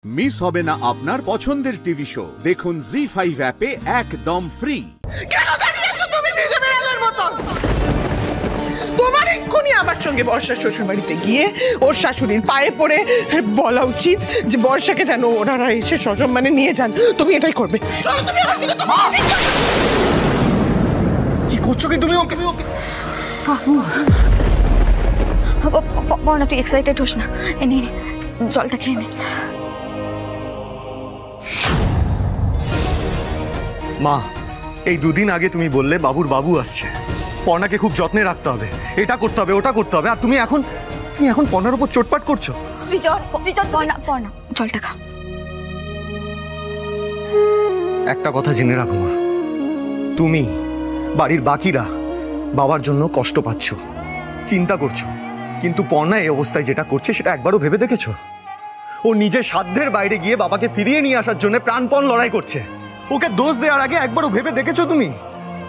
Miss হবে না আপনার পছন্দের টিভি শো। দেখুন জি5 অ্যাপে একদম ফ্রি। কেন দাঁড়িয়েছো তুমি নিজে বেড়ালের মতো? তোমার এক্ষুনি আমার সঙ্গে বর্ষার শ্বশুর বাড়িতে গিয়ে ওর শাশুড়ির পায়ে পড়ে বলা উচিত যে বর্ষাকে যেন ওনারা এসে সসম্মানে নিয়ে যান। তুমি এটাই করবে। চলো তুমি আমার সঙ্গে। কি করছো কি তুমি? ওকে বর্ণা, তুই এক্সাইটেড হোস না, এনে জলটা খেয়ে নে। মা, এই দুদিন আগে তুমি বললে বাবুর বাবু আসছে, পর্ণাকে খুব যত্নে রাখতে হবে, এটা করতে হবে, ওটা করতে হবে, আর তুমি এখন পর্ণার উপর চোটপাট করছো। পর্ণা, জলটা খা। একটা কথা জেনে রাখো মা, তুমি বাড়ির বাকিরা বাবার জন্য কষ্ট পাচ্ছ, চিন্তা করছো, কিন্তু পর্ণা এই অবস্থায় যেটা করছে সেটা একবারও ভেবে দেখেছো? ও নিজের সাধ্যের বাইরে গিয়ে বাবাকে ফিরিয়ে নিয়ে আসার জন্য প্রাণপণ লড়াই করছে। ওকে দোষ দেওয়ার আগে একবারও ভেবে দেখেছো তুমি?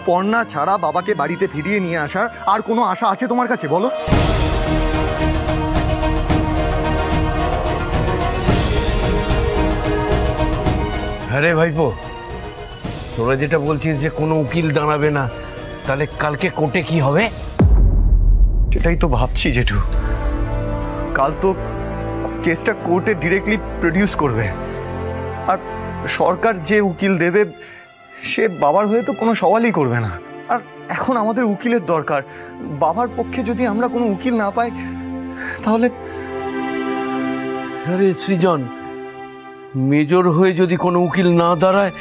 পর্ণা ছাড়া বাবাকে বাড়িতে ফিরিয়ে নিয়ে আসার আর কোনো আশা আছে তোমার কাছে, বলো? আরে ভাইপো, তোরা যেটা বলছিস যে কোনো উকিল দাঁড়াবে না, তাহলে কালকে কোর্টে কি হবে? সেটাই তো ভাবছি জেঠু। কাল তো কেসটা কোর্টে ডিরেক্টলি প্রডিউস করবে, আর সরকার যে উকিল দেবে সে বাবার হয়ে তো কোনো সওয়ালই করবে না। আর এখন আমাদের উকিলের দরকার। বাবার পক্ষে যদি আমরা কোনো উকিল না পাই তাহলে। আরে সৃজন, মেজর হয়ে যদি কোনো উকিল না দাঁড়ায়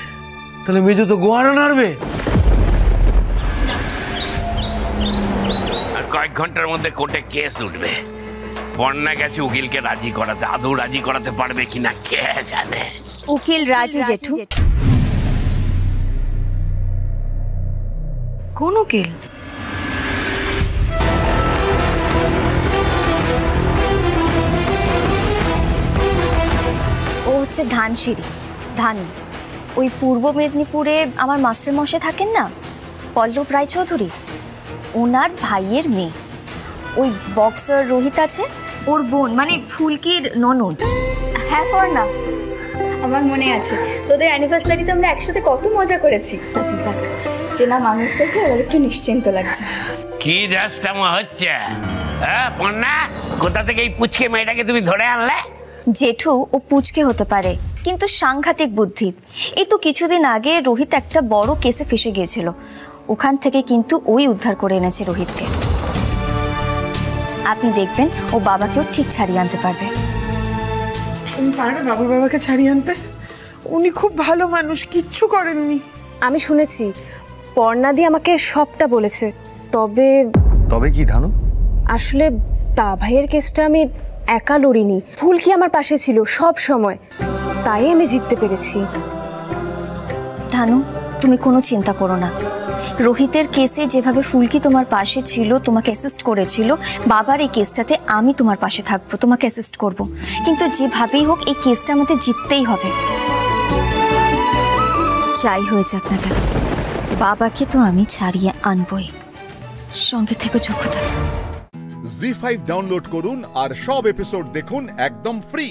তাহলে মেজর তো গোয়ারা নাড়বে। আর কয়েক ঘন্টার মধ্যে কোর্টে কেস উঠবে। পর্ণা গেছে উকিলকে রাজি করাতে, আদৌ রাজি করাতে পারবে কিনা কে জানে। উকিল রাজি জেঠু। কোন উকিল? ও হচ্ছে ধানসিঁড়ি, ধানি। ওই পূর্ব মেদিনীপুরে আমার মাস্টার মশাই থাকেন না, পল্লব রায়চৌধুরী, ওনার ভাইয়ের মেয়ে। ওই বক্সার রোহিত আছে, ওর বোন, মানে ফুলকির ননদ। হ্যাঁ পর্ণা, আমার মনে আছে তোদের অ্যানিভার্সারিতে আমরা একসাথে কত মজা করেছি। যাক, চেনা মানুষ থেকে এবার একটু নিশ্চিন্ত লাগছে। কি রাস্তামা হচ্ছে? হ্যাঁ পর্ণা, কোথা থেকে এই পুচকে মেয়েটাকে তুমি ধরে আনলে? জেঠু, ও পুচকে হতে পারে কিন্তু সাংঘাতিক বুদ্ধি। এই তো কিছুদিন আগে রোহিত একটা বড় কেসে ফেসে গিয়েছিল, ওখান থেকে কিন্তু ওই উদ্ধার করে এনেছে রোহিতকে। আপনি দেখবেন ও বাবাকেও ঠিক ছাড়িয়ে আনতে পারবে। তুমি পারবে বাবাকে ছাড়িয়ে আনতে? উনি খুব ভালো মানুষ, কিচ্ছু করেননি। আমি শুনেছি পর্ণা দি আমাকে সবটা বলেছে। তবে কি ধানু? আসলে তা ভাইয়ের কেসটা আমি একা লড়িনি, ফুলকি আমার পাশে ছিল সব সময়, তাই আমি জিততে পেরেছি। ধানু, তুমি কোনো চিন্তা করো না। রোহিতের কেসে যেভাবে ফুলকি তোমার পাশে ছিল, তোমাকে অ্যাসিস্ট করেছিল, বাবার এই কেসটাতে আমি তোমার পাশে থাকবো, তোমাকে অ্যাসিস্ট করব। কিন্তু যেভাবেই হোক এই কেসটা আমাদের জিততেই হবে, যাই হয়ে যাক না কেন। বাবাকে তো আমি ছাড়িয়ে আনবই। সঙ্গে থেকে যোগ্যতা। জি5 ডাউনলোড করুন আর সব এপিসোড দেখুন একদম ফ্রি।